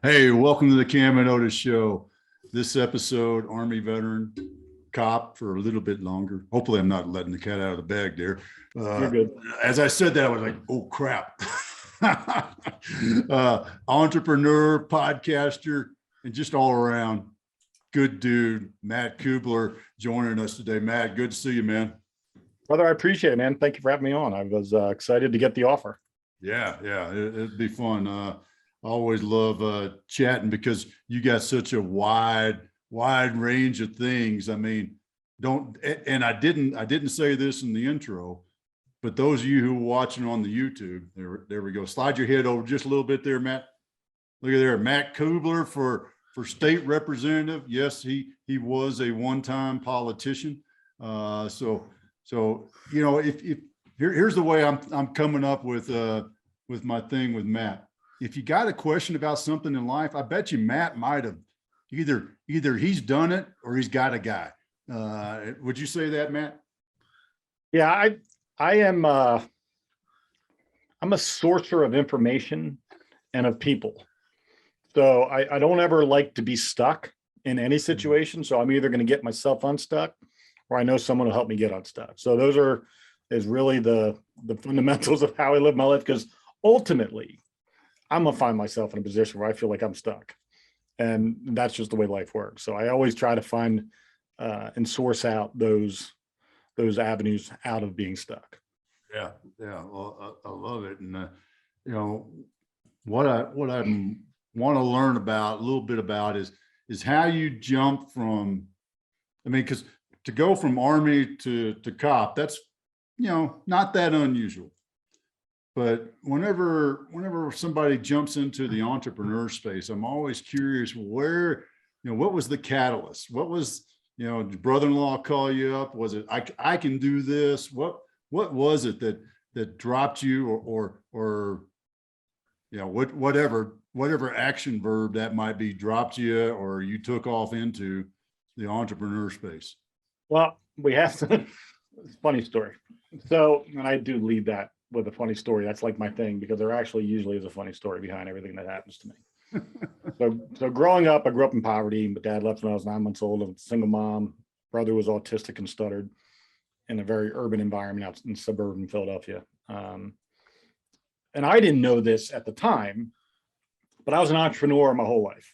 Hey, welcome to the Cam and Otis Show. This episode, Army veteran, cop for a little bit longer. Hopefully, I'm not letting the cat out of the bag there. You're good. As I said that, I was like, oh, crap. Entrepreneur, podcaster, and just all around good dude, Matt Cubbler, joining us today. Matt, good to see you, man. Brother, I appreciate it, man. Thank you for having me on. I was excited to get the offer. Yeah, it'd be fun. I always love chatting because you got such a wide range of things. I mean, I didn't say this in the intro, but those of you who are watching on the YouTube, there we go. Slide your head over just a little bit there, Matt. Look at there, Matt Cubbler for state representative. Yes, he was a one-time politician. So you know, if here's the way I'm coming up with my thing with Matt. If you got a question about something in life, I bet you Matt might have either he's done it or he's got a guy. Would you say that, Matt? Yeah, I am I'm a sourcer of information and of people. So I don't ever like to be stuck in any situation. So I'm either going to get myself unstuck or I know someone will help me get unstuck. So those is really the fundamentals of how I live my life, because ultimately I'm gonna find myself in a position where I feel like I'm stuck. And that's just the way life works. So I always try to find and source out those avenues out of being stuck. Yeah. Well, I love it. And you know, what I want to learn about a little bit about is how you jump from, I mean, because to go from Army to cop, that's, you know, not that unusual. But whenever somebody jumps into the entrepreneur space, I'm always curious where, you know, what was the catalyst? What was, you know, did brother-in-law call you up? Was it, I can do this? What was it that dropped you or you know, whatever action verb that might be dropped you or you took off into the entrepreneur space? Well, we have to, it's a funny story. So, and I do lead that with a funny story. That's like my thing, because there actually usually is a funny story behind everything that happens to me. So growing up, I grew up in poverty. My dad left when I was 9 months old. I was a single mom. Brother was autistic and stuttered in a very urban environment out in suburban Philadelphia. And I didn't know this at the time, but I was an entrepreneur my whole life.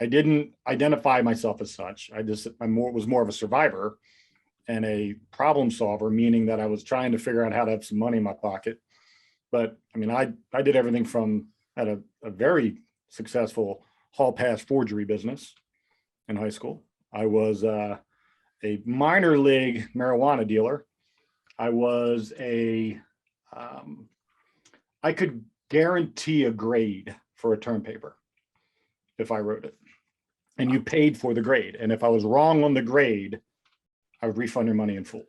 I didn't identify myself as such. I was more of a survivor and a problem solver, meaning that I was trying to figure out how to have some money in my pocket. But I mean, I did everything from at a very successful hall pass forgery business in high school. I was a minor league marijuana dealer. I was I could guarantee a grade for a term paper if I wrote it. And you paid for the grade. And if I was wrong on the grade, I would refund your money in full.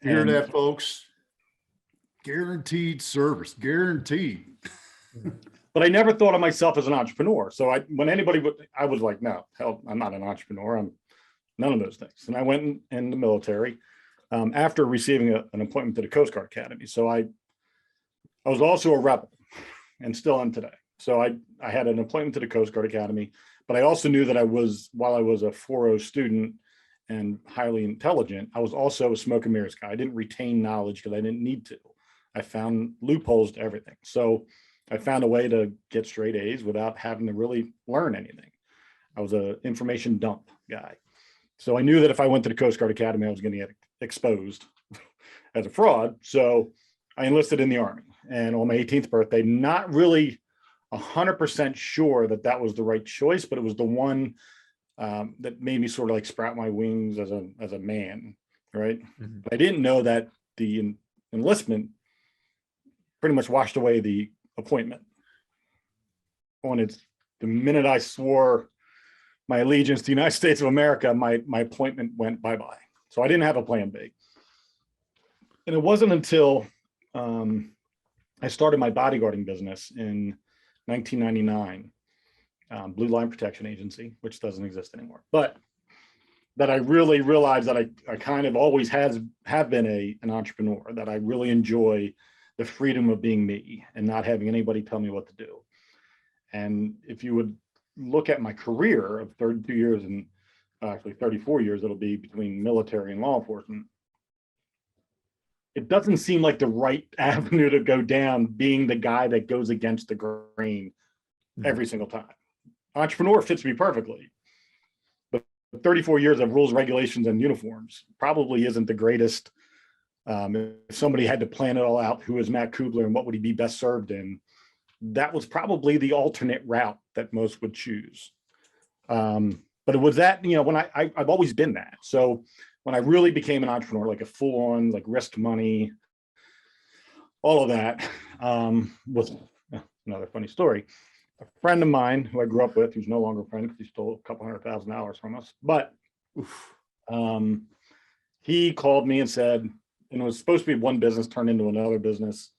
Hear that, folks? Guaranteed service, guaranteed. But I never thought of myself as an entrepreneur. So when anybody would, I was like, no, hell, I'm not an entrepreneur. I'm none of those things. And I went in the military after receiving an appointment to the Coast Guard Academy. So I was also a rebel and still am today. So I had an appointment to the Coast Guard Academy, but I also knew that while I was a 4.0 student and highly intelligent, I was also a smoke and mirrors guy. I didn't retain knowledge because I didn't need to. I found loopholes to everything. So I found a way to get straight A's without having to really learn anything. I was an information dump guy. So I knew that if I went to the Coast Guard Academy, I was going to get exposed as a fraud. So I enlisted in the Army. And on my 18th birthday, not really 100% sure that was the right choice, but it was the one that made me sort of like sprout my wings as a man, right? Mm-hmm. But I didn't know that the enlistment pretty much washed away the appointment. The minute I swore my allegiance to the United States of America, my appointment went bye-bye. So I didn't have a plan B. And it wasn't until I started my bodyguarding business in 1999, Blue Line Protection Agency, which doesn't exist anymore, but that I really realized that I kind of always have been an entrepreneur, that I really enjoy the freedom of being me and not having anybody tell me what to do. And if you would look at my career of 32 years and actually 34 years, it'll be between military and law enforcement. It doesn't seem like the right avenue to go down, being the guy that goes against the grain every single time. Entrepreneur fits me perfectly, but 34 years of rules, regulations, and uniforms probably isn't the greatest. If somebody had to plan it all out, who is Matt Cubbler and what would he be best served in, that was probably the alternate route that most would choose. But it was that, when I've always been that. So when I really became an entrepreneur, like a full on, like risk money, all of that, was another funny story. A friend of mine who I grew up with, who's no longer a friend because he stole a couple $100,000 from us, but he called me and said, and it was supposed to be one business turned into another business.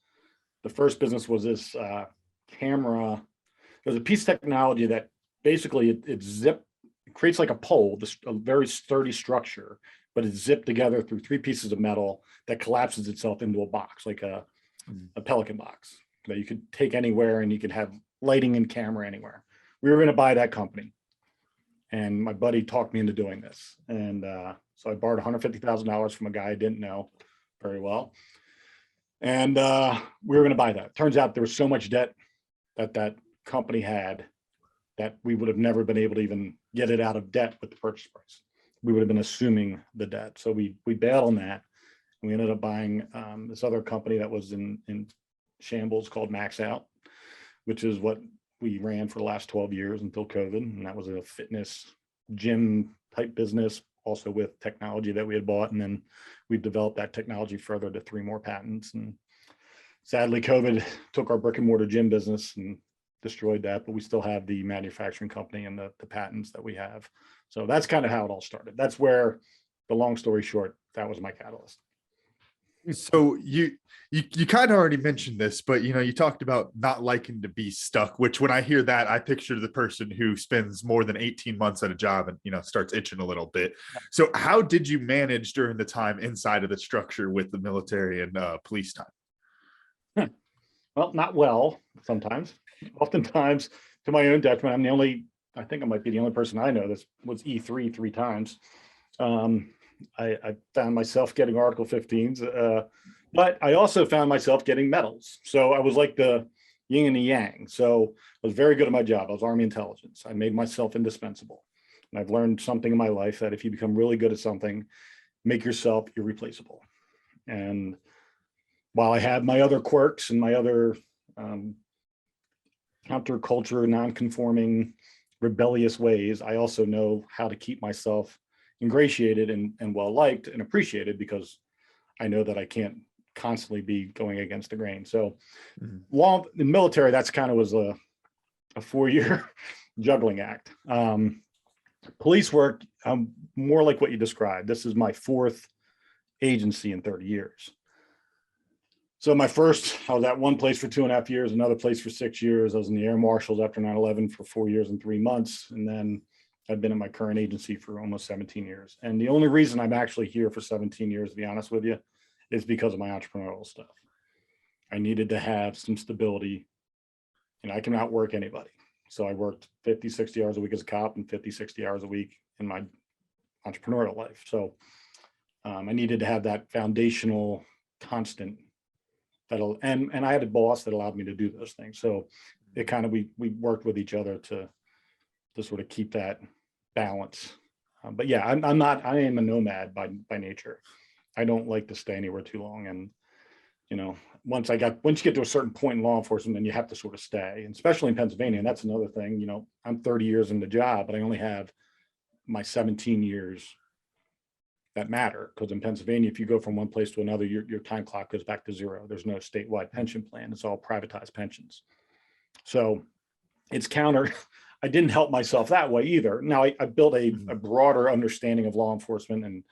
The first business was this camera. There's a piece of technology that basically it creates like a pole, a very sturdy structure, but it's zipped together through 3 pieces of metal that collapses itself into a box, like a Pelican box that you could take anywhere and you could have lighting and camera anywhere. We were going to buy that company. And my buddy talked me into doing this. And so I borrowed $150,000 from a guy I didn't know very well. And we were going to buy that. Turns out there was so much debt that company had that we would have never been able to even get it out of debt with the purchase price. We would have been assuming the debt. So we bailed on that. And we ended up buying this other company that was in shambles called Max Out, which is what we ran for the last 12 years until COVID. And that was a fitness gym type business, also with technology that we had bought. And then we developed that technology further to 3 more patents. And sadly, COVID took our brick and mortar gym business and destroyed that, but we still have the manufacturing company and the patents that we have. So that's kind of how it all started. That's where, the long story short, that was my catalyst. So you kind of already mentioned this, but you talked about not liking to be stuck, which when I hear that, I picture the person who spends more than 18 months at a job and starts itching a little bit. So how did you manage during the time inside of the structure with the military and police time? Well, not well sometimes. Oftentimes to my own detriment. I think I might be the only person I know that was E3 3 times. I found myself getting Article 15s, but I also found myself getting medals. So I was like the yin and the yang. So I was very good at my job. I was Army intelligence. I made myself indispensable. And I've learned something in my life that if you become really good at something, make yourself irreplaceable. And while I have my other quirks and my other counterculture, non-conforming, rebellious ways, I also know how to keep myself ingratiated and well-liked and appreciated, because I know that I can't constantly be going against the grain. So law in military, that's kind of was a 4-year juggling act. Police work, more like what you described. This is my 4th agency in 30 years. So I was at one place for 2.5 years, another place for 6 years. I was in the Air Marshals after 9/11 for 4 years and 3 months. And then I've been at my current agency for almost 17 years. And the only reason I'm actually here for 17 years, to be honest with you, is because of my entrepreneurial stuff. I needed to have some stability, and I can outwork anybody. So I worked 50, 60 hours a week as a cop and 50, 60 hours a week in my entrepreneurial life. So I needed to have that foundational constant and I had a boss that allowed me to do those things. So it kind of, we worked with each other to sort of keep that balance. But yeah, I am a nomad by nature. I don't like to stay anywhere too long. And, once you get to a certain point in law enforcement, then you have to sort of stay, and especially in Pennsylvania. And that's another thing, I'm 30 years in the job, but I only have my 17 years that matter, because in Pennsylvania, if you go from one place to another, your time clock goes back to 0. There's no statewide pension plan. It's all privatized pensions. So it's I didn't help myself that way either. Now I built a broader understanding of law enforcement, and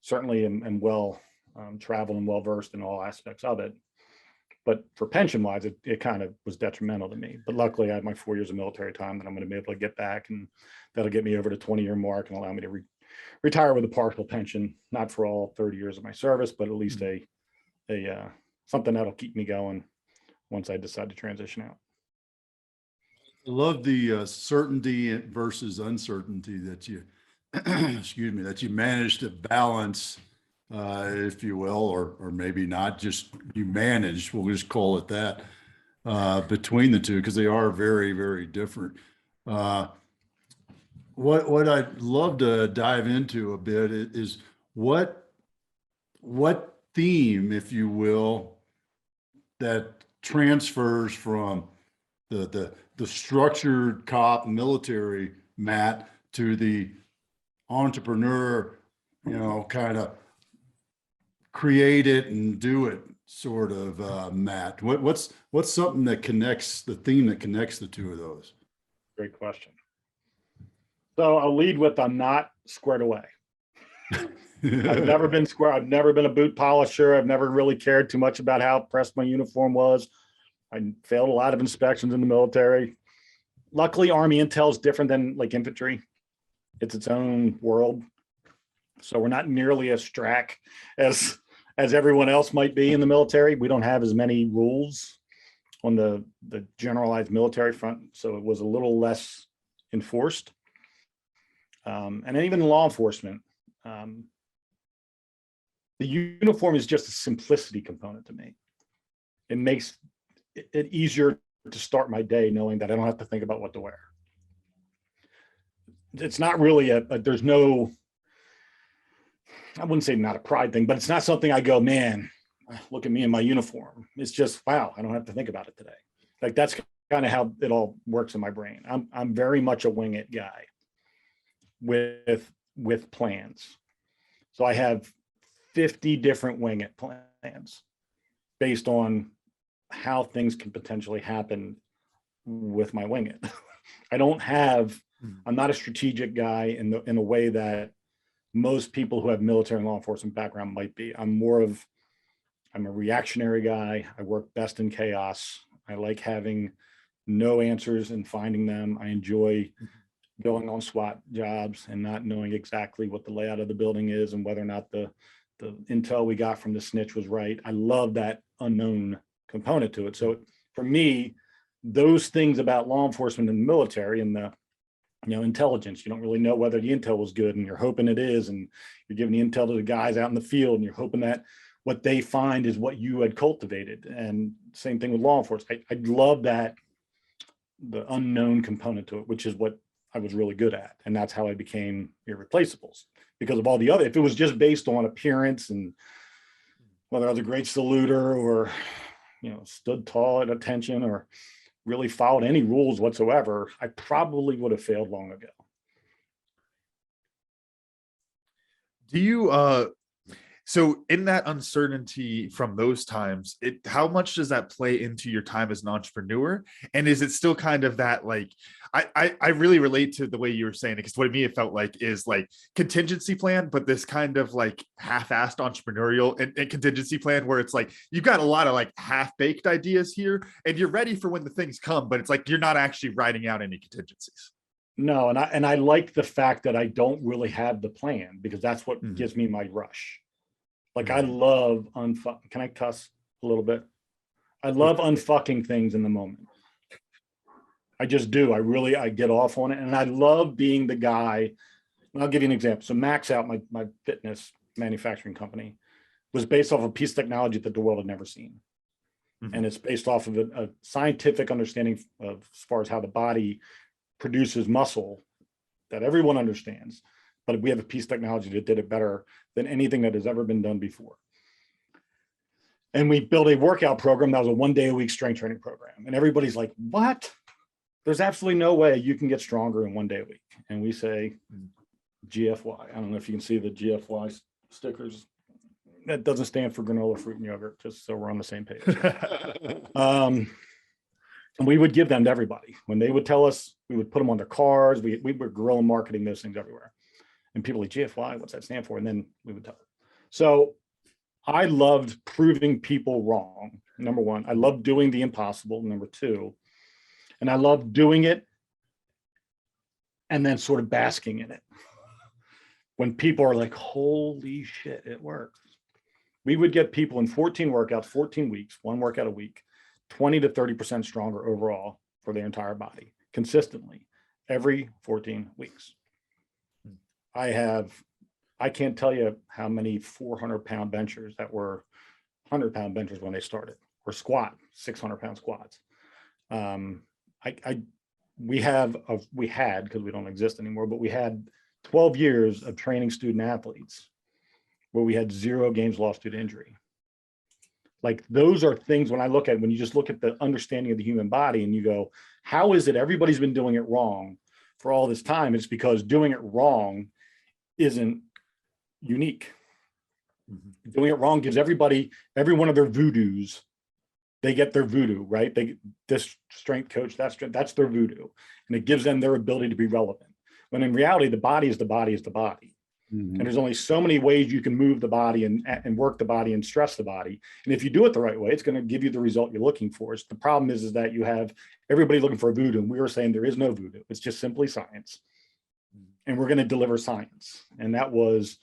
certainly am well traveled and well versed in all aspects of it. But for pension wise, it kind of was detrimental to me. But luckily I had my 4 years of military time that I'm going to be able to get back, and that'll get me over the 20-year mark and allow me to retire with a partial pension, not for all 30 years of my service, but at least a something that'll keep me going once I decide to transition out. I love the certainty versus uncertainty that you, excuse me, that you manage to balance, if you will, or maybe not, just you manage, we'll just call it that, between the two, because they are very, very different. Uh, what I'd love to dive into a bit is what theme, if you will, that transfers from the structured cop military Matt to the entrepreneur, kind of create it and do it sort of Matt. What's something that connects the theme that connects the two of those? Great question. So I'll lead with I'm not squared away. I've never been square. I've never been a boot polisher. I've never really cared too much about how pressed my uniform was. I failed a lot of inspections in the military. Luckily, Army intel is different than like infantry. It's its own world. So we're not nearly as strack as everyone else might be in the military. We don't have as many rules on the generalized military front. So it was a little less enforced. And even law enforcement, the uniform is just a simplicity component to me. It makes it easier to start my day knowing that I don't have to think about what to wear. It's not really there's no, I wouldn't say not a pride thing, but it's not something I go, man, look at me in my uniform. It's just, wow, I don't have to think about it today. Like that's kind of how it all works in my brain. I'm very much a wing it guy with plans. So I have 50 different wing it plans based on how things can potentially happen with my wing it. I'm not a strategic guy in the way that most people who have military and law enforcement background might be. I'm a reactionary guy. I work best in chaos. I like having no answers and finding them. I enjoy going on SWAT jobs and not knowing exactly what the layout of the building is and whether or not the intel we got from the snitch was right. I love that unknown component to it. So for me, those things about law enforcement and the military and the intelligence, you don't really know whether the intel was good and you're hoping it is, and you're giving the intel to the guys out in the field and you're hoping that what they find is what you had cultivated. And same thing with law enforcement. I love that, the unknown component to it, which is what I was really good at. And that's how I became Irreplaceables, because of all the other, if it was just based on appearance and whether I was a great saluter or, stood tall at attention or really followed any rules whatsoever, I probably would have failed long ago. Do you so in that uncertainty from those times, how much does that play into your time as an entrepreneur? And is it still kind of that, like, I really relate to the way you were saying it, because what to me it felt like is like contingency plan, but this kind of like half-assed entrepreneurial and contingency plan where it's like you've got a lot of like half-baked ideas here and you're ready for when the things come, but it's like you're not actually writing out any contingencies. No, and I like the fact that I don't really have the plan, because that's what gives me my rush. Like I love can I cuss a little bit? I love unfucking things in the moment. I just do. I get off on it. And I love being the guy. And I'll give you an example. So Max Out, my fitness manufacturing company, was based off of a piece of technology that the world had never seen. And it's based off of a scientific understanding of as far as how the body produces muscle that everyone understands. But we have a piece of technology that did it better than anything that has ever been done before. And we built a workout program that was a 1 day a week strength training program. And everybody's like, what? There's absolutely no way you can get stronger in 1 day a week. And we say GFY. I don't know if you can see the GFY stickers. That doesn't stand for granola, fruit, and yogurt, just so we're on the same page. And we would give them to everybody. When they would tell us, we would put them on their cars. We were guerrilla marketing those things everywhere. And people like, GFY, what's that stand for? And then we would tell them. So I loved proving people wrong. Number one, I loved doing the impossible. Number two, and I loved doing it and then sort of basking in it. When people are like, holy shit, it works. We would get people in 14 workouts, 14 weeks, one workout a week, 20 to 30% stronger overall for their entire body. consistently every 14 weeks. I can't tell you how many 400-pound benchers that were 100-pound benchers when they started, or squat 600-pound squats. We had, because we don't exist anymore, but we had 12 years of training student athletes where we had 0 games lost due to injury. Like, those are things when you just look at the understanding of the human body and you go, how is it everybody's been doing it wrong for all this time? It's because doing it wrong isn't unique. Doing it wrong gives every one of their voodoos, they get their voodoo, right? This strength coach, that's their voodoo. And it gives them their ability to be relevant. When in reality, the body is the body is the body. And there's only so many ways you can move the body and work the body and stress the body. And if you do it the right way, it's going to give you the result you're looking for. The problem is that you have everybody looking for a voodoo. And we were saying there is no voodoo. It's just simply science. And we're going to deliver science. And that was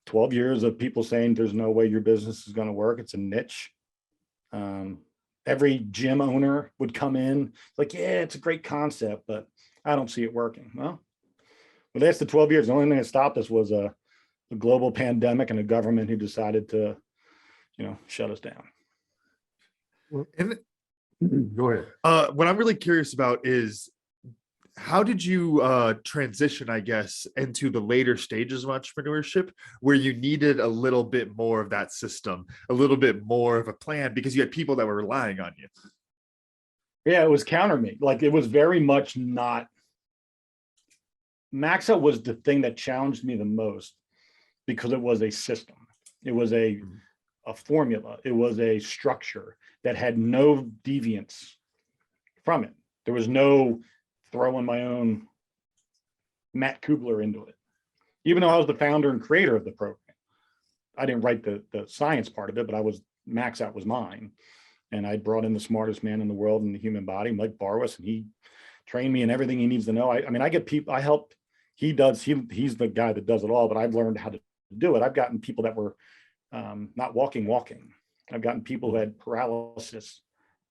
12 years of people saying there's no way your business is going to work. It's a niche. Every gym owner would come in like, yeah, it's a great concept, but I don't see it working. Well, that's the 12 years. The only thing that stopped us was a global pandemic and a government who decided to, shut us down. And Go ahead. what I'm really curious about is, how did you transition, I guess, into the later stages of entrepreneurship where you needed a little bit more of that system, a little bit more of a plan, because you had people that were relying on you? Yeah, it was counter me. Like, it was very much not. Max Out was the thing that challenged me the most because it was a system. It was a formula. It was a structure that had no deviance from it. There was no throwing my own Matt Cubbler into it. Even though I was the founder and creator of the program, I didn't write the science part of it, but Max Out was mine. And I brought in the smartest man in the world in the human body, Mike Barwis, and he trained me in everything he needs to know. I get people, I help, he's the guy that does it all, but I've learned how to do it. I've gotten people that were not walking. I've gotten people who had paralysis,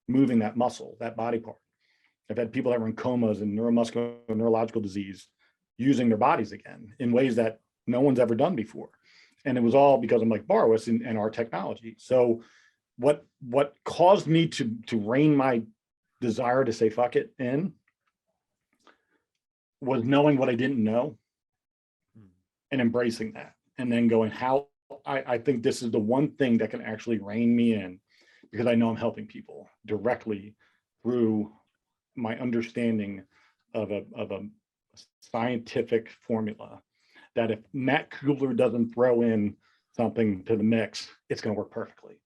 moving that muscle, that body part. I've had people that were in comas and neuromuscular, neurological disease using their bodies again in ways that no one's ever done before. And it was all because of Mike Barwis and our technology. So what caused me to rein my desire to say fuck it in was knowing what I didn't know and embracing that, and then going, how I think this is the one thing that can actually rein me in, because I know I'm helping people directly through my understanding of a scientific formula, that if Matt Cubbler doesn't throw in something to the mix, it's going to work perfectly.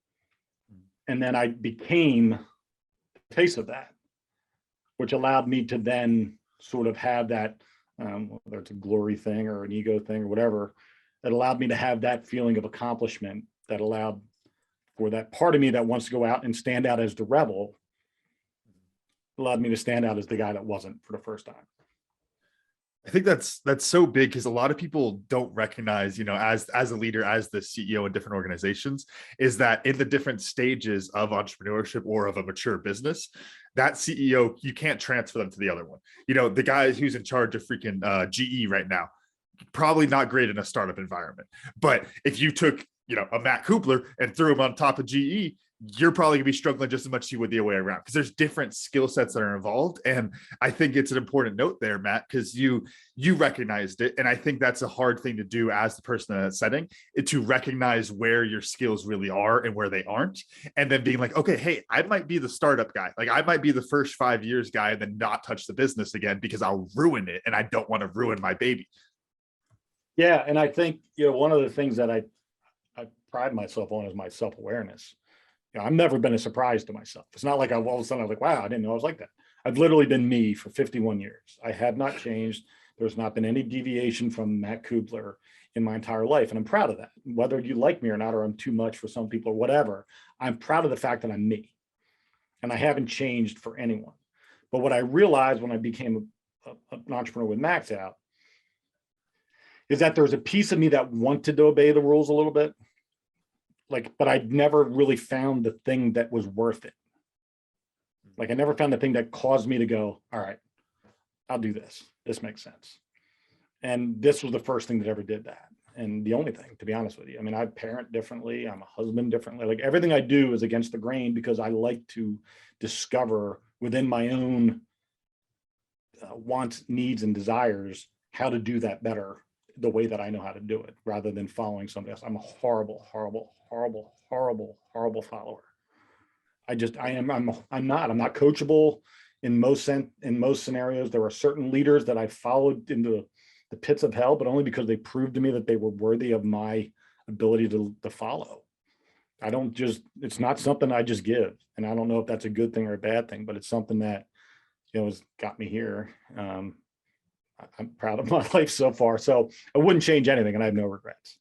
And then I became the face of that, which allowed me to then sort of have that, whether it's a glory thing or an ego thing or whatever, that allowed me to have that feeling of accomplishment, that allowed for that part of me that wants to go out and stand out as the rebel, allowed me to stand out as the guy that wasn't for the first time. I think that's so big, because a lot of people don't recognize, as a leader, as the CEO in different organizations, is that in the different stages of entrepreneurship or of a mature business, that CEO, you can't transfer them to the other one. The guy who's in charge of freaking GE right now, probably not great in a startup environment. But if you took, a Matt Cubbler and threw him on top of GE, you're probably gonna be struggling just as much as you would the other way around, because there's different skill sets that are involved. And I think it's an important note there, Matt, because you recognized it. And I think that's a hard thing to do as the person in that setting, to recognize where your skills really are and where they aren't. And then being like, okay, hey, I might be the startup guy. Like, I might be the first 5 years guy and then not touch the business again because I'll ruin it. And I don't want to ruin my baby. Yeah. And I think, one of the things that I pride myself on is my self-awareness. I've never been a surprise to myself. It's not like all of a sudden I was like, wow, I didn't know I was like that. I've literally been me for 51 years. I have not changed. There's not been any deviation from Matt Cubbler in my entire life. And I'm proud of that. Whether you like me or not, or I'm too much for some people or whatever, I'm proud of the fact that I'm me. And I haven't changed for anyone. But what I realized when I became an entrepreneur with Max Out is that there was a piece of me that wanted to obey the rules a little bit. But I'd never really found the thing that was worth it. I never found the thing that caused me to go, all right, I'll do this. This makes sense. And this was the first thing that ever did that. And the only thing, to be honest with you, I mean, I parent differently. I'm a husband differently. Like everything I do is against the grain because I like to discover within my own wants, needs, and desires how to do that better the way that I know how to do it rather than following somebody else. I'm a horrible, horrible, horrible, horrible, horrible follower. I'm not coachable in most scenarios. There are certain leaders that I followed into the pits of hell, but only because they proved to me that they were worthy of my ability to follow. It's not something I just give. And I don't know if that's a good thing or a bad thing, but it's something that, has got me here. I'm proud of my life so far. So I wouldn't change anything and I have no regrets.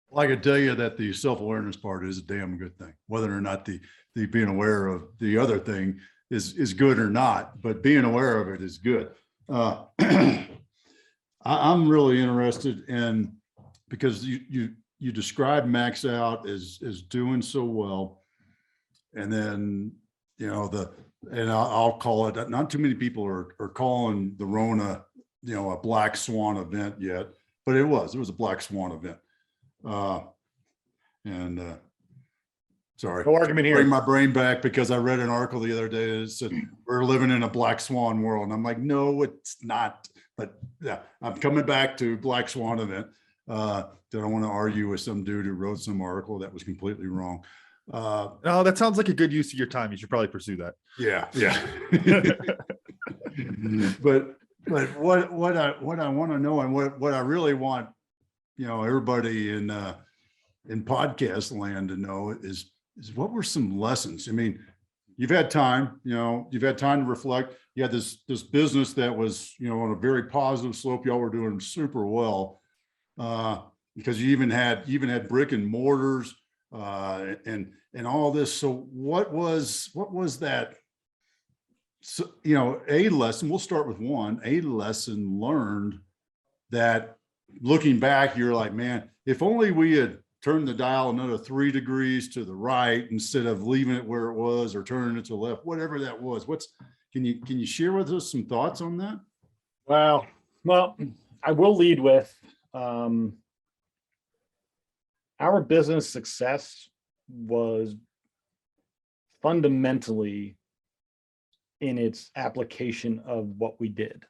Well, I could tell you that the self-awareness part is a damn good thing, whether or not the being aware of the other thing is good or not, but being aware of it is good. I'm really interested in, because you described Max Out as doing so well. And then, I'll call it, not too many people are calling the Rona, a black swan event yet, but it was a black swan event. Sorry, No argument here. Bring my brain back because I read an article the other day that said we're living in a black swan world. And I'm like, no, it's not. But yeah, I'm coming back to black swan event. That I want to argue with some dude who wrote some article that was completely wrong. No, that sounds like a good use of your time. You should probably pursue that. Yeah. but what I want to know, and what I really want, everybody in podcast land to know is what were some lessons? I mean, you've had time, to reflect. You had this business that was, on a very positive slope. Y'all were doing super well, because you even had brick and mortars, and all this. So what was that? So, a lesson, we'll start with a lesson learned that looking back, you're like, man, if only we had turned the dial another 3 degrees to the right instead of leaving it where it was or turning it to the left, whatever that was. Can you share with us some thoughts on that? Well, I will lead with our business success was fundamentally in its application of what we did.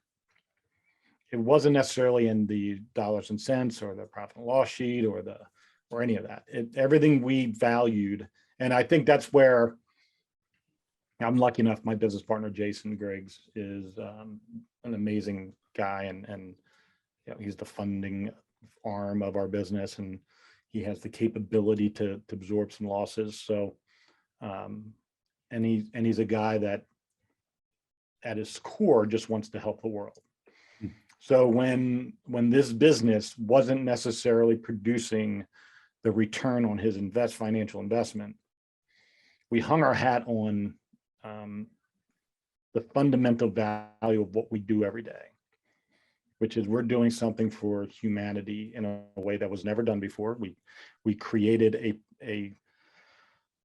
It wasn't necessarily in the dollars and cents or the profit and loss sheet or any of that. Everything we valued. And I think that's where I'm lucky enough. My business partner, Jason Griggs, is an amazing guy. And he's the funding arm of our business, and he has the capability to absorb some losses. So, and he's a guy that at his core just wants to help the world. So when this business wasn't necessarily producing the return on his financial investment, we hung our hat on the fundamental value of what we do every day, which is we're doing something for humanity in a way that was never done before. We created a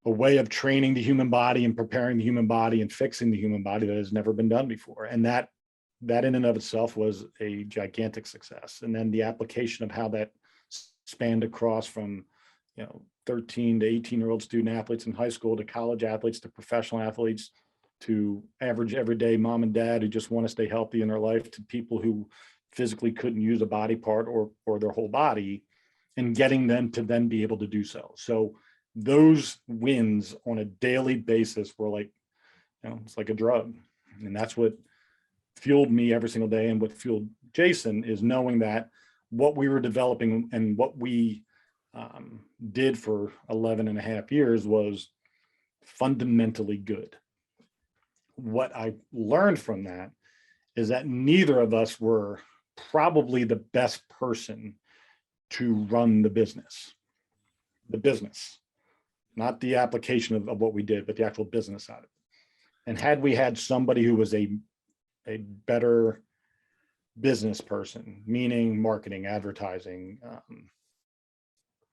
way of training the human body and preparing the human body and fixing the human body that has never been done before. And that in and of itself was a gigantic success. And then the application of how that spanned across from 13 to 18-year-old student athletes in high school to college athletes to professional athletes to average everyday mom and dad who just want to stay healthy in their life to people who physically couldn't use a body part or their whole body, and getting them to then be able to do so. So those wins on a daily basis were like, it's like a drug. And that's what fueled me every single day. And what fueled Jason is knowing that what we were developing and what we did for 11 and a half years was fundamentally good. What I learned from that is that neither of us were probably the best person to run the business, not the application of what we did, but the actual business side of it. And had we had somebody who was a better business person, meaning marketing, advertising,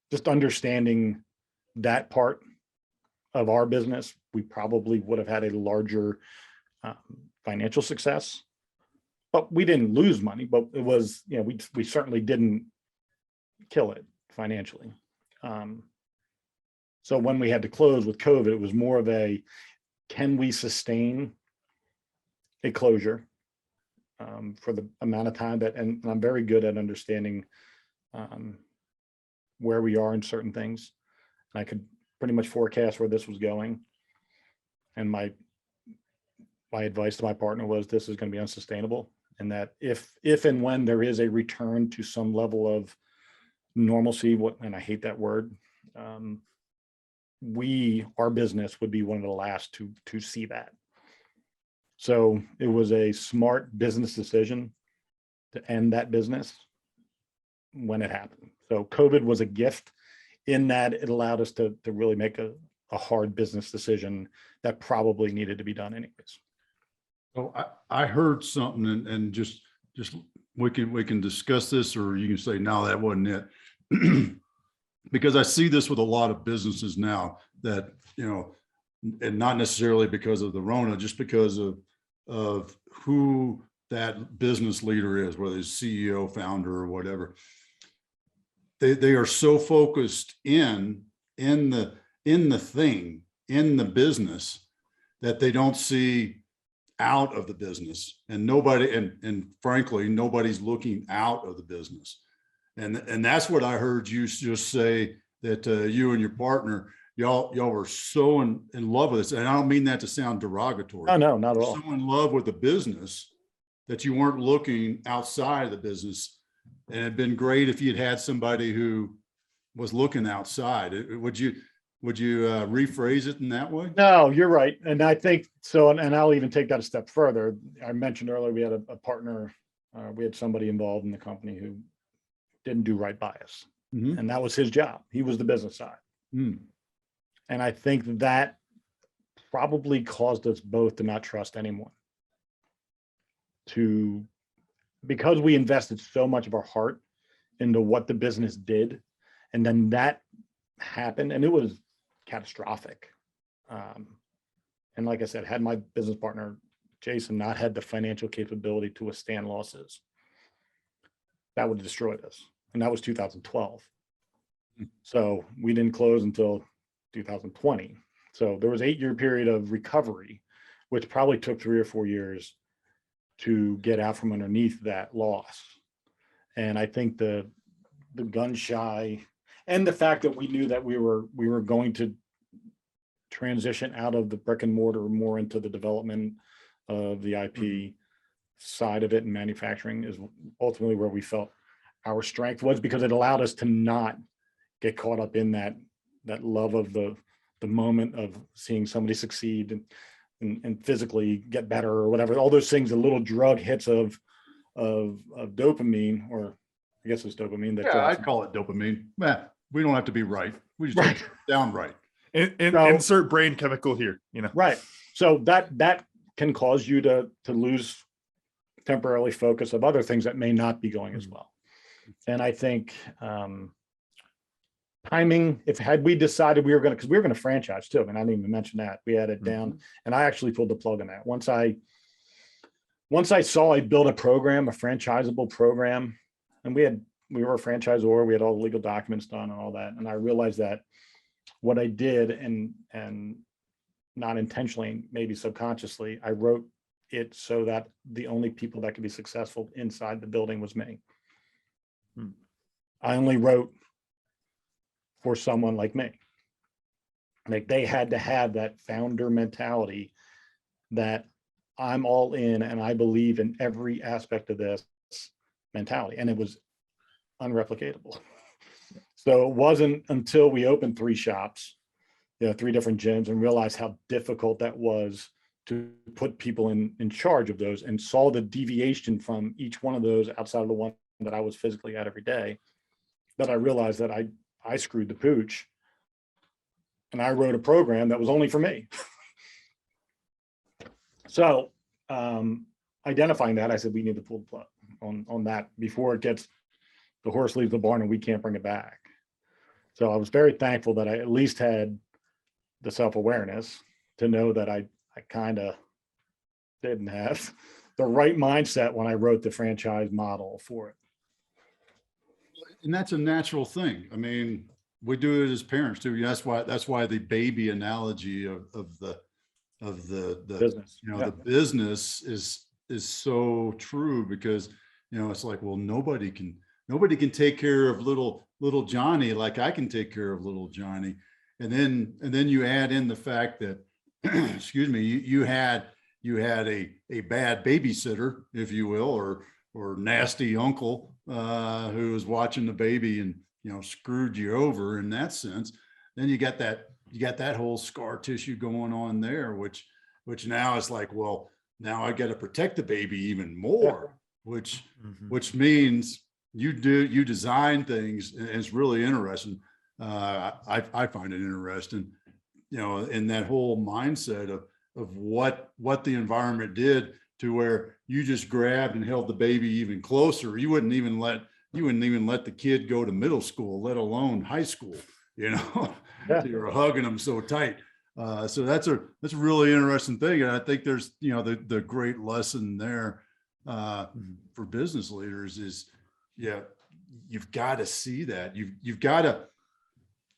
just understanding that part of our business, we probably would have had a larger financial success. but we didn't lose money, but it was, we certainly didn't kill it financially. So when we had to close with COVID, it was more of a, can we sustain a closure for the amount of time that, and I'm very good at understanding where we are in certain things. I could pretty much forecast where this was going. And my advice to my partner was, this is going to be unsustainable. And that if and when there is a return to some level of normalcy, and I hate that word, our business would be one of the last to see that. So it was a smart business decision to end that business when it happened. So COVID was a gift in that it allowed us to really make a hard business decision that probably needed to be done anyways. So I heard something, and just we can discuss this, or you can say, no, that wasn't it. Because I see this with a lot of businesses now that, and not necessarily because of the Rona, just because of who that business leader is, whether it's CEO, founder, or whatever. They are so focused in the business that they don't see out of the business, and frankly, nobody's looking out of the business. And that's what I heard you just say, that you and your partner, y'all were so in love with this. And I don't mean that to sound derogatory. Oh, no, not at all. So in love with the business that you weren't looking outside of the business. And it'd been great if you'd had somebody who was looking outside. Would you rephrase it in that way? No, you're right. And I think so. And I'll even take that a step further. I mentioned earlier, we had a partner, we had somebody involved in the company who didn't do right by us. Mm-hmm. And that was his job. He was the business side. Mm. And I think that probably caused us both to not trust anyone. Because we invested so much of our heart into what the business did, and then that happened, and it was catastrophic. And like I said, had my business partner, Jason, not had the financial capability to withstand losses, that would have destroyed us. And that was 2012. So we didn't close until 2020. So there was an 8-year period of recovery, which probably took 3 or 4 years to get out from underneath that loss. And I think the gun shy, and the fact that we knew that we were going to transition out of the brick and mortar more into the development of the IP side of it and manufacturing is ultimately where we felt our strength was, because it allowed us to not get caught up in that love of the moment of seeing somebody succeed and physically get better or whatever. All those things, the little drug hits of dopamine, or I guess it's dopamine. That I call it dopamine. We don't have to be right. We just have to sound right. Insert brain chemical here, Right. So that can cause you to lose temporarily focus of other things that may not be going as well. And I think timing, had we decided we were going to franchise too. I mean, I didn't even mention that. We had it down, and I actually pulled the plug on that. Once I saw I built a program, a franchisable program, and we were a franchisor, we had all the legal documents done and all that. And I realized that what I did, and not intentionally, maybe subconsciously, I wrote it so that the only people that could be successful inside the building was me. I only wrote for someone like me. Like, they had to have that founder mentality that I'm all in and I believe in every aspect of this mentality. And it was unreplicatable. So it wasn't until we opened 3 shops, 3 different gyms, and realized how difficult that was to put people in charge of those, and saw the deviation from each one of those outside of the one that I was physically at every day, that I realized that I screwed the pooch, and I wrote a program that was only for me. So identifying that, I said, we need to pull the plug on that before the horse leaves the barn and we can't bring it back. So I was very thankful that I at least had the self-awareness to know that I kind of didn't have, the right mindset when I wrote the franchise model for it. And that's a natural thing. I mean, we do it as parents too. That's why the baby analogy of the Business. you know, Yeah. the business is so true, because, you know, it's like, well, nobody can take care of little Johnny like I can take care of little Johnny. And then you add in the fact that, excuse me, you had a bad babysitter, if you will, or nasty uncle who was watching the baby and, you know, screwed you over in that sense. Then you got that whole scar tissue going on there, which now it's like, well, now I got to protect the baby even more, which means you design things, and it's really interesting. I find it interesting, you know, in that whole mindset of what the environment did, to where you just grabbed and held the baby even closer. You wouldn't even let the kid go to middle school, let alone high school, you know. Yeah. So you're hugging them so tight. So that's a really interesting thing. And I think there's, you know, the great lesson there for business leaders is, yeah, you've got to see that. You've got to,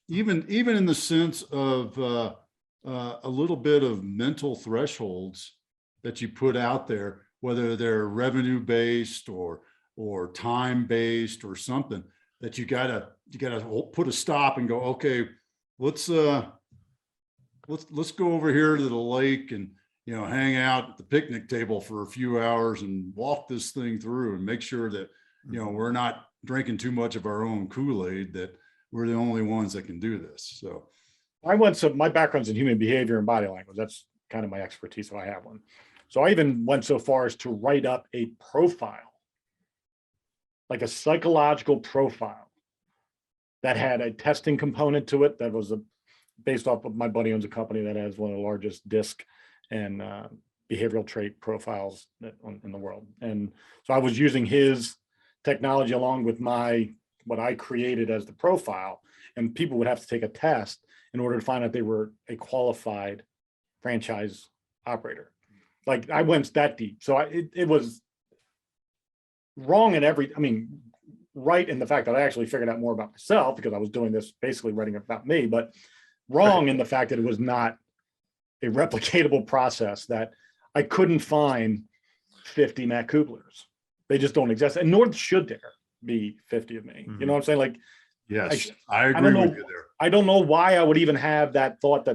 even in the sense of a little bit of mental thresholds that you put out there, whether they're revenue based or time based or something, that you gotta put a stop and go, okay, let's go over here to the lake and, you know, hang out at the picnic table for a few hours and walk this thing through and make sure that, you know, we're not drinking too much of our own Kool-Aid, that we're the only ones that can do this. So my background's in human behavior and body language. That's kind of my expertise if I have one. So I even went so far as to write up a profile, like a psychological profile that had a testing component to it that was based off of, my buddy owns a company that has one of the largest DISC and behavioral trait profiles in the world. And so I was using his technology along with what I created as the profile, and people would have to take a test in order to find out they were a qualified franchise operator. Like, I went that deep. So it was wrong in right in the fact that I actually figured out more about myself, because I was doing this basically writing about me, but wrong in the fact that it was not a replicatable process, that I couldn't find 50 Matt Kubblers. They just don't exist. And nor should there be 50 of me. You know what I'm saying? Like, yes, I agree with you there. I don't know why I would even have that thought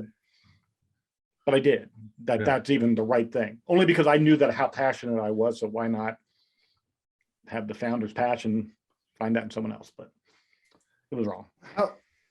but I did, that's even the right thing. Only because I knew that how passionate I was. So why not have the founder's passion, find that in someone else? But it was wrong.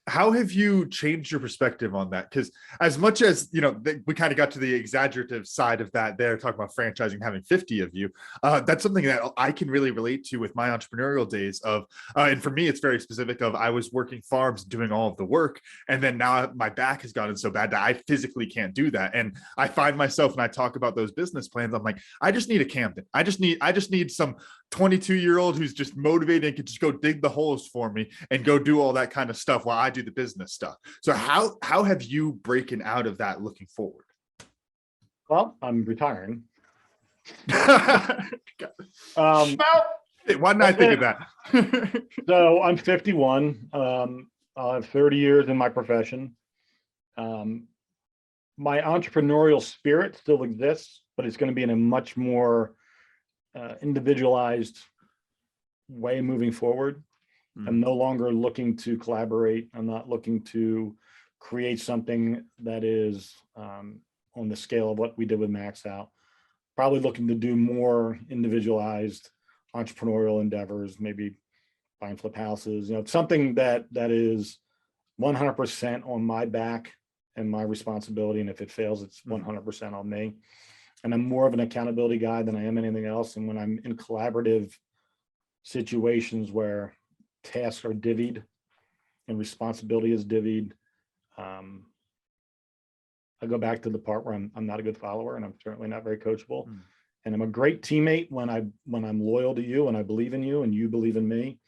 How have you changed your perspective on that? Because as much as, you know, we kind of got to the exaggerative side of that there, talking about franchising, having 50 of you, that's something that I can really relate to with my entrepreneurial days of, and for me, it's very specific of, I was working farms, doing all of the work. And then now my back has gotten so bad that I physically can't do that. And I find myself, when I talk about those business plans, I'm like, I just need a Camden. I just need some 22-year-old who's just motivated and can just go dig the holes for me and go do all that kind of stuff while I do the business stuff. So how have you breaking out of that looking forward? Well, I'm retiring. Why didn't I think of that? So I'm 51. I'll have 30 years in my profession. My entrepreneurial spirit still exists, but it's going to be in a much more individualized way moving forward. I'm no longer looking to collaborate. I'm not looking to create something that is on the scale of what we did with Max Out. Probably looking to do more individualized entrepreneurial endeavors, maybe buy and flip houses, you know, something that is 100% on my back and my responsibility. And if it fails, it's 100% on me. And I'm more of an accountability guy than I am anything else. And when I'm in collaborative situations where tasks are divvied and responsibility is divvied, I go back to the part where I'm not a good follower, and I'm certainly not very coachable. And I'm a great teammate when I'm loyal to you and I believe in you and you believe in me.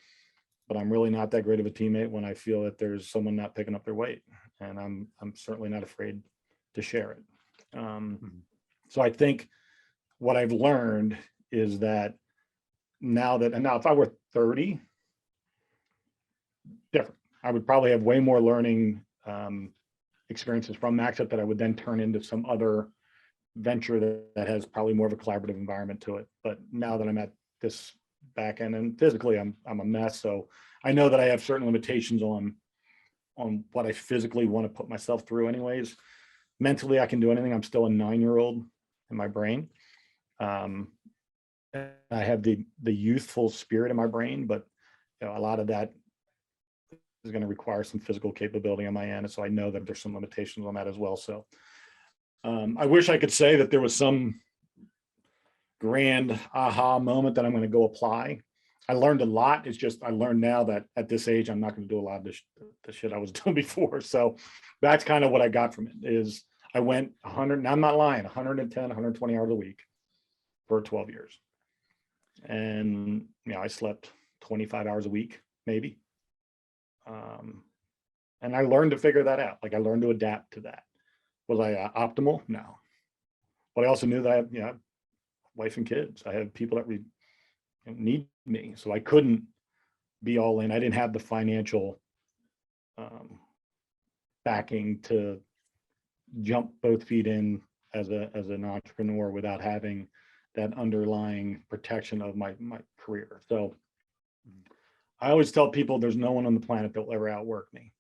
But I'm really not that great of a teammate when I feel that there's someone not picking up their weight, and I'm certainly not afraid to share it. So I think what I've learned is that now if I were 30, different. I would probably have way more learning experiences from MaxUp that I would then turn into some other venture that has probably more of a collaborative environment to it. But now that I'm at this back end, and physically I'm a mess, so I know that I have certain limitations on what I physically want to put myself through anyways. Mentally, I can do anything. I'm still a 9-year-old in my brain. I have the youthful spirit in my brain, but you know, a lot of that is going to require some physical capability on my end. And so I know that there's some limitations on that as well. So I wish I could say that there was some grand aha moment that I'm going to go apply. I learned a lot. It's just I learned now that at this age, I'm not going to do a lot of the shit I was doing before. So that's kind of what I got from it is I went 100, and I'm not lying, 110, 120 hours a week for 12 years. And, you know, I slept 25 hours a week, maybe. And I learned to figure that out. Like I learned to adapt to that. Was I optimal? No. But I also knew that I have, you know, wife and kids. I have people that need me. So I couldn't be all in. I didn't have the financial backing to jump both feet in as an entrepreneur without having that underlying protection of my career. So I always tell people there's no one on the planet that will ever outwork me.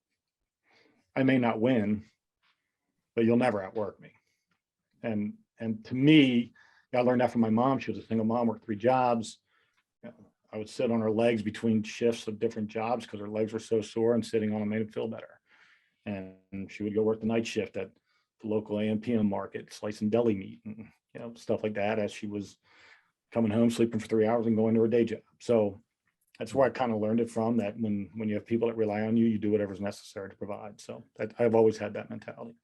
I may not win, but you'll never outwork me. And to me, I learned that from my mom. She was a single mom, worked 3 jobs. You know, I would sit on her legs between shifts of different jobs because her legs were so sore, and sitting on them made them feel better. And she would go work the night shift at the local AM/PM market, slicing deli meat and, you know, stuff like that as she was coming home, sleeping for 3 hours and going to her day job. So that's where I kind of learned it from, that when you have people that rely on you, you do whatever's necessary to provide. So I've always had that mentality.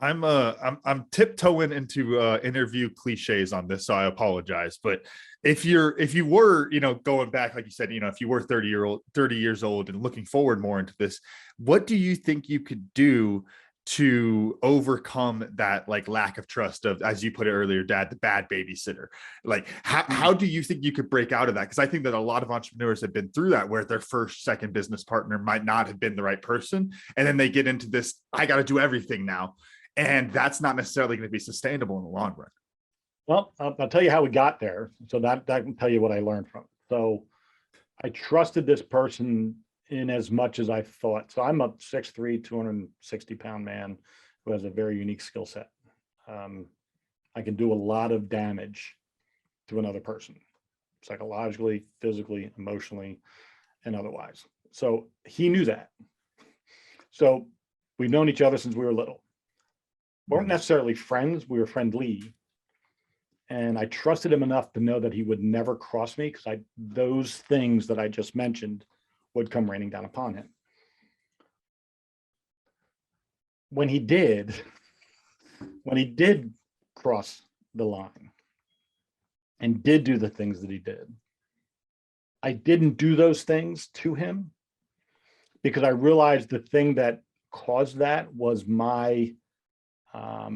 I'm tiptoeing into interview cliches on this, so I apologize. But if you were, you know, going back, like you said, you know, if you were 30 years old and looking forward more into this, what do you think you could do to overcome that, like, lack of trust of, as you put it earlier, Dad, the bad babysitter? Like, how do you think you could break out of that? Because I think that a lot of entrepreneurs have been through that, where their second business partner might not have been the right person, and then they get into this, I got to do everything now. And that's not necessarily going to be sustainable in the long run. Well, I'll tell you how we got there. So that can tell you what I learned from it. So I trusted this person in as much as I thought. So I'm a 6'3", 260-pound man who has a very unique skill set. I can do a lot of damage to another person, psychologically, physically, emotionally, and otherwise. So he knew that. So we've known each other since we were little. We weren't necessarily friends, we were friendly. And I trusted him enough to know that he would never cross me, because those things that I just mentioned would come raining down upon him. When he did cross the line and did do the things that he did, I didn't do those things to him, because I realized the thing that caused that was my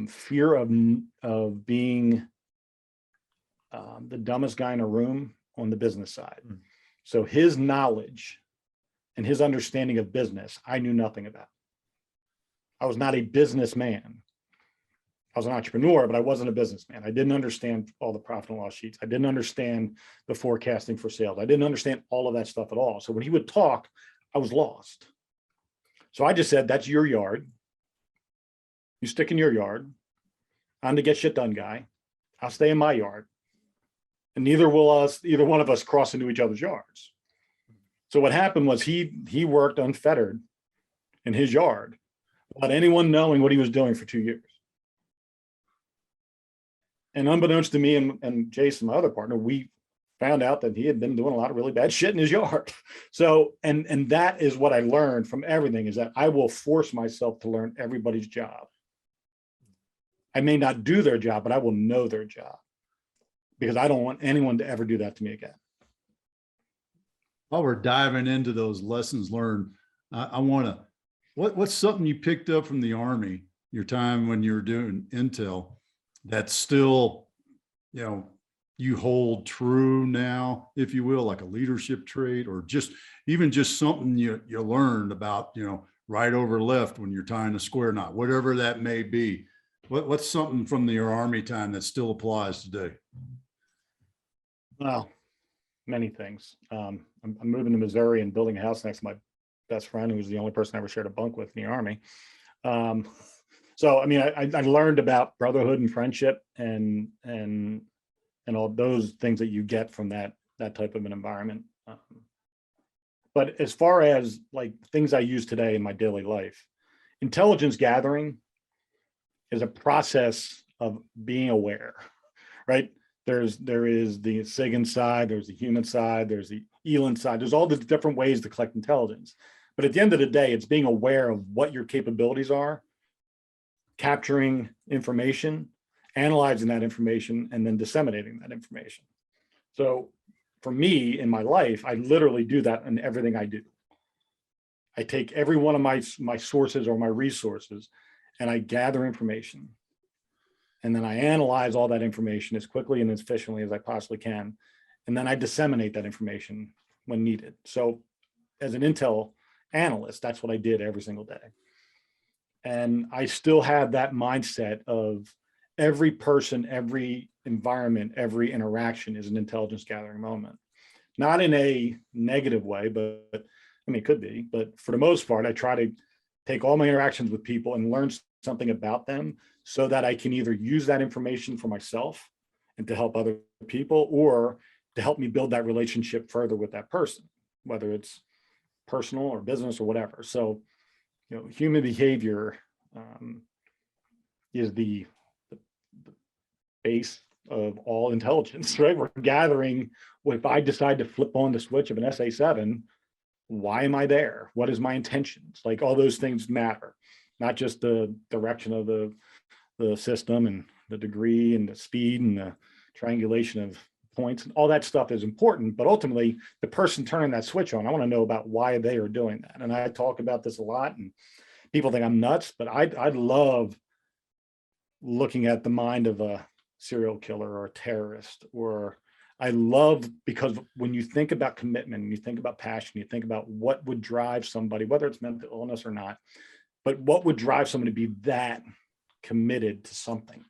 fear of being the dumbest guy in a room on the business side. So his knowledge and his understanding of business, I knew nothing about. I was not a businessman. I was an entrepreneur, but I wasn't a businessman. I didn't understand all the profit and loss sheets. I didn't understand the forecasting for sales. I didn't understand all of that stuff at all. So when he would talk, I was lost. So I just said, that's your yard. You stick in your yard. I'm the get shit done guy. I'll stay in my yard. And either one of us cross into each other's yards. So what happened was he worked unfettered in his yard without anyone knowing what he was doing for 2 years. And unbeknownst to me and Jason, my other partner, we found out that he had been doing a lot of really bad shit in his yard. So, and that is what I learned from everything, is that I will force myself to learn everybody's job. I may not do their job, but I will know their job, because I don't want anyone to ever do that to me again. While we're diving into those lessons learned, I want to, what's something you picked up from the Army, your time when you were doing Intel, that's still, you know, you hold true now, if you will, like a leadership trait, or just even just something you learned about, right over left when you're tying a square knot, whatever that may be. What's something from your Army time that still applies today? Well, many things. I'm moving to Missouri and building a house next to my best friend, who was the only person I ever shared a bunk with in the Army. So, I mean, I learned about brotherhood and friendship and all those things that you get from that type of an environment. But as far as like things I use today in my daily life, intelligence gathering is a process of being aware, right? There is the SIGINT side, there's the human side, there's the ELINT side, there's all the different ways to collect intelligence. But at the end of the day, it's being aware of what your capabilities are, capturing information, analyzing that information, and then disseminating that information. So for me in my life, I literally do that in everything I do. I take every one of my sources or my resources and I gather information. And then I analyze all that information as quickly and as efficiently as I possibly can. And then I disseminate that information when needed. So as an Intel analyst, that's what I did every single day. And I still have that mindset of every person, every environment, every interaction is an intelligence gathering moment. Not in a negative way, but I mean, it could be, but for the most part, I try to take all my interactions with people and learn something about them so that I can either use that information for myself and to help other people, or to help me build that relationship further with that person, whether it's personal or business or whatever. So, human behavior is the base of all intelligence, right? We're gathering, if I decide to flip on the switch of an SA7, why am I there? What is my intentions? Like all those things matter, not just the direction of the system and the degree and the speed and the triangulation of points. All that stuff is important, but ultimately the person turning that switch on, I want to know about why they are doing that. And I talk about this a lot and people think I'm nuts, but I love looking at the mind of a serial killer or a terrorist, or I love, because when you think about commitment and you think about passion, you think about what would drive somebody, whether it's mental illness or not, but what would drive somebody to be that committed to something.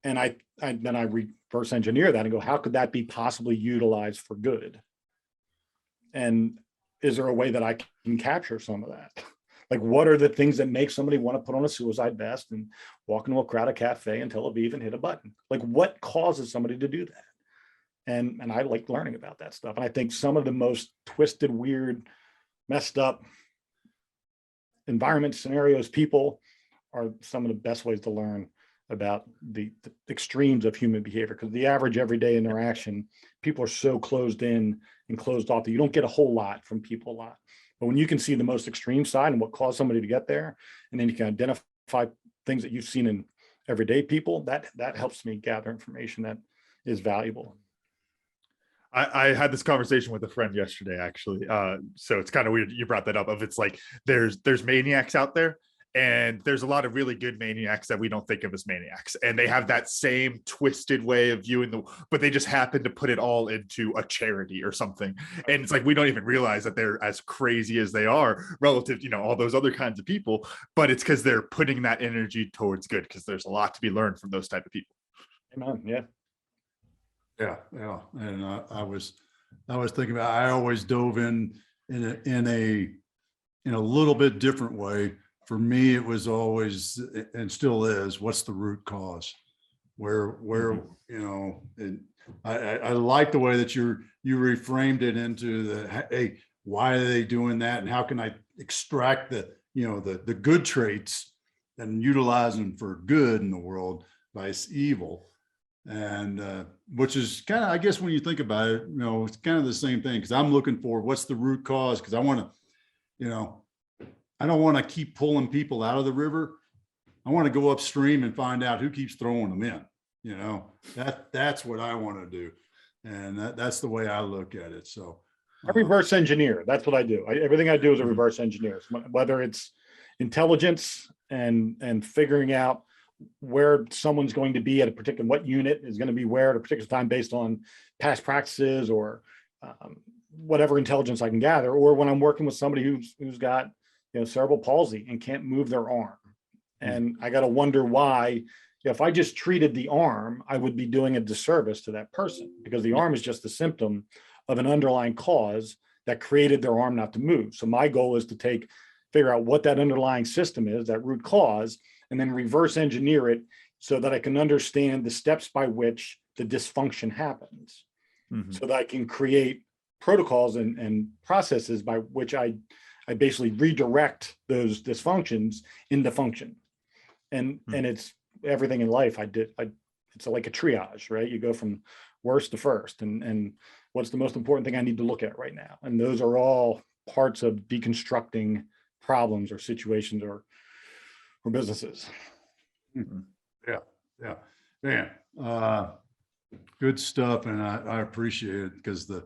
And I reverse engineer that and go, how could that be possibly utilized for good? And is there a way that I can capture some of that? Like, what are the things that make somebody want to put on a suicide vest and walk into a crowded cafe in Tel Aviv and hit a button? Like, what causes somebody to do that? And I like learning about that stuff. And I think some of the most twisted, weird, messed up environment scenarios, people, are some of the best ways to learn about the extremes of human behavior. Because the average everyday interaction, people are so closed in and closed off that you don't get a whole lot from people a lot. But when you can see the most extreme side and what caused somebody to get there, and then you can identify things that you've seen in everyday people, that helps me gather information that is valuable. I had this conversation with a friend yesterday, actually. So it's kind of weird you brought that up. Of it's like there's maniacs out there, and there's a lot of really good maniacs that we don't think of as maniacs, and they have that same twisted way of viewing but they just happen to put it all into a charity or something. And it's like we don't even realize that they're as crazy as they are relative to all those other kinds of people, but it's because they're putting that energy towards good, because there's a lot to be learned from those type of people. Amen. Yeah. Yeah. And I was thinking about, I always dove in a little bit different way. For me, it was always, and still is, what's the root cause? Where and I like the way that you reframed it into the, hey, why are they doing that? And how can I extract the good traits and utilize them for good in the world vice evil? And which is kind of, I guess, when you think about it, it's kind of the same thing, because I'm looking for what's the root cause, because I want to, I don't want to keep pulling people out of the river. I want to go upstream and find out who keeps throwing them in. That's what I want to do. And that's the way I look at it. So I reverse engineer. That's what I do. Everything I do is a reverse engineer, whether it's intelligence and figuring out where someone's going to be at a particular, what unit is going to be where at a particular time based on past practices or whatever intelligence I can gather, or when I'm working with somebody who's got, cerebral palsy and can't move their arm. And I got to wonder why, if I just treated the arm, I would be doing a disservice to that person, because the arm is just a symptom of an underlying cause that created their arm not to move. So my goal is to figure out what that underlying system is, that root cause, and then reverse engineer it so that I can understand the steps by which the dysfunction happens, so that I can create protocols and processes by which I basically redirect those dysfunctions into function. And it's everything in life it's like a triage, right? You go from worst to first, and what's the most important thing I need to look at right now? And those are all parts of deconstructing problems or situations or businesses. Yeah, man, good stuff. And I appreciate it, because the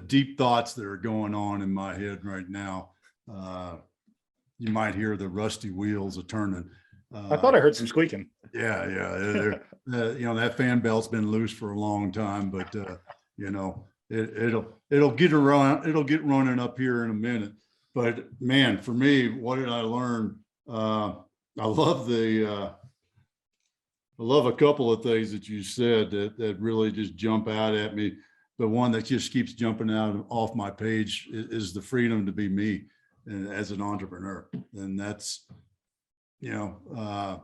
deep thoughts that are going on in my head right now, you might hear the rusty wheels are turning. I thought I heard some squeaking. Yeah. That fan belt's been loose for a long time, but it'll get around. It'll get running up here in a minute. But man, for me, what did I learn? I love a couple of things that you said that really just jump out at me. The one that just keeps jumping out off my page is the freedom to be me as an entrepreneur. And that's, that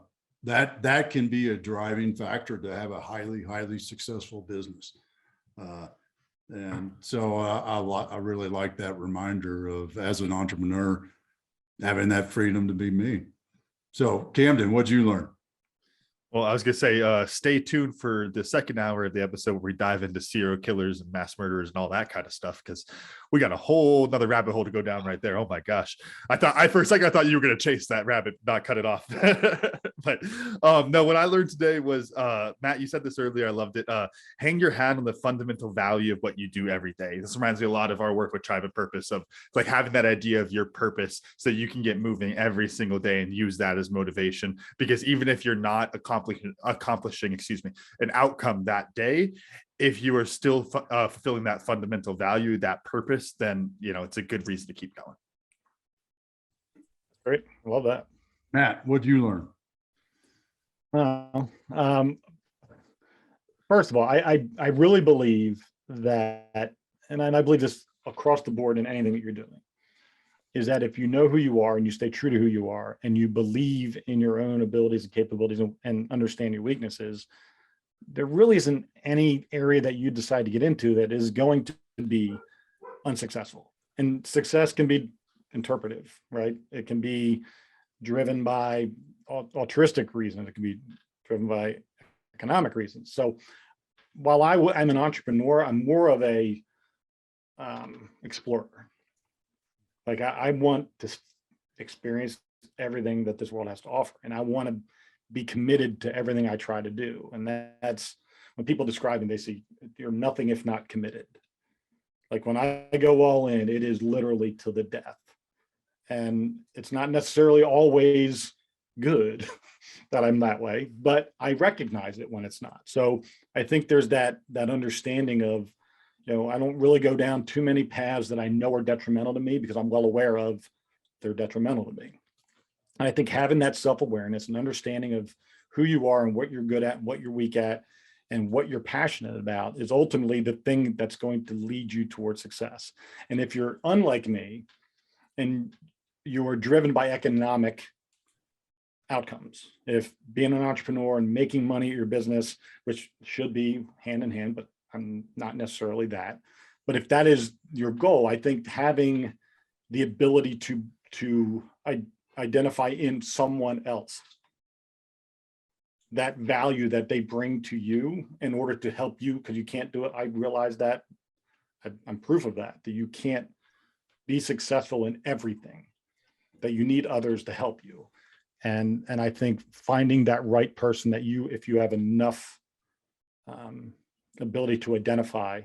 can be a driving factor to have a highly, highly successful business. And so I really like that reminder of, as an entrepreneur, having that freedom to be me. So Camden, what'd you learn? Well, I was going to say, stay tuned for the second hour of the episode where we dive into serial killers and mass murderers and all that kind of stuff, because we got a whole another rabbit hole to go down right there. Oh my gosh. For a second, I thought you were going to chase that rabbit, not cut it off. But no, what I learned today was, Matt, you said this earlier. I loved it. Hang your hat on the fundamental value of what you do every day. This reminds me a lot of our work with Tribe and Purpose, of like having that idea of your purpose so you can get moving every single day and use that as motivation. Because even if you're not accomplishing an outcome that day, if you are still fulfilling that fundamental value, that purpose, then it's a good reason to keep going. Great, love that. Matt, what'd you learn? First of all, I really believe that, and I believe this across the board in anything that you're doing, is that if you know who you are and you stay true to who you are and you believe in your own abilities and capabilities and understand your weaknesses, there really isn't any area that you decide to get into that is going to be unsuccessful. And success can be interpretive, right? It can be driven by altruistic reasons. It can be driven by economic reasons. So while I'm an entrepreneur, I'm more of a explorer. Like I want to experience everything that this world has to offer, and I want to be committed to everything I try to do. And that's when people describe me, they say you're nothing if not committed. Like when I go all in, it is literally to the death, and it's not necessarily always good that I'm that way, but I recognize it when it's not. So I think there's that understanding of, I don't really go down too many paths that I know are detrimental to me, because I'm well aware of they're detrimental to me. And I think having that self-awareness and understanding of who you are and what you're good at and what you're weak at and what you're passionate about is ultimately the thing that's going to lead you towards success. And if you're unlike me and you're driven by economic outcomes, if being an entrepreneur and making money at your business, which should be hand in hand, but I'm not necessarily that. But if that is your goal, I think having the ability to identify in someone else that value that they bring to you in order to help you, because you can't do it. I realize that. I'm proof of that you can't be successful in everything, that you need others to help you. And I think finding that right person that if you have enough ability to identify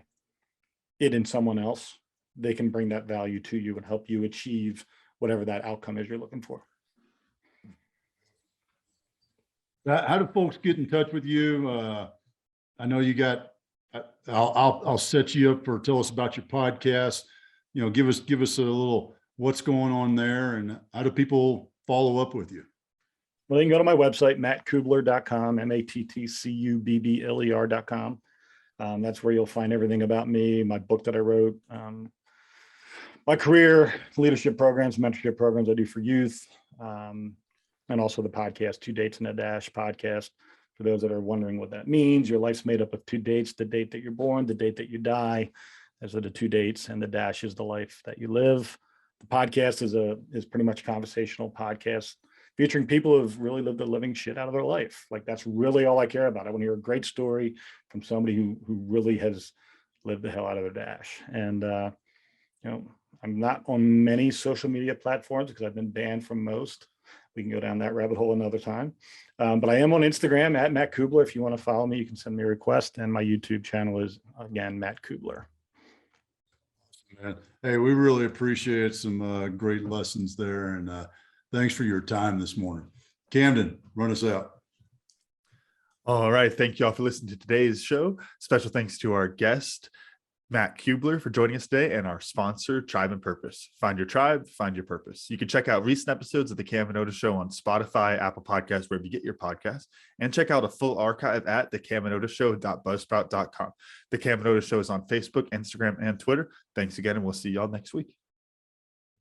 it in someone else, they can bring that value to you and help you achieve whatever that outcome is you're looking for. How do folks get in touch with you? I know you got, I'll set you up for, tell us about your podcast. You know, give us a little, what's going on there, and how do people follow up with you? Well, you can go to my website, mattcubbler.com, mattcubbler.com. That's where you'll find everything about me, my book that I wrote, my career, leadership programs, mentorship programs I do for youth, and also the podcast, 2 Dates and a Dash podcast. For those that are wondering what that means, your life's made up of 2 dates: the date that you're born, the date that you die. Those are the 2 dates, and the dash is the life that you live. The podcast is pretty much a conversational podcast featuring people who've really lived the living shit out of their life. Like, that's really all I care about. I want to hear a great story from somebody who really has lived the hell out of their dash. And you know, I'm not on many social media platforms because I've been banned from most. We can go down that rabbit hole another time. But I am on Instagram at Matt Cubbler. If you want to follow me, you can send me a request. And my YouTube channel is, again, Matt Cubbler. Man. Hey, we really appreciate some great lessons there, and thanks for your time this morning. Camden, run us out. All right. Thank you all for listening to today's show. Special thanks to our guest, Matt Cubbler, for joining us today, and our sponsor, Tribe and Purpose. Find your tribe, find your purpose. You can check out recent episodes of The Cam and Otis Show on Spotify, Apple Podcasts, wherever you get your podcasts, and check out a full archive at thecamandotisshow.buzzsprout.com. The Cam and Otis Show is on Facebook, Instagram, and Twitter. Thanks again, and we'll see y'all next week.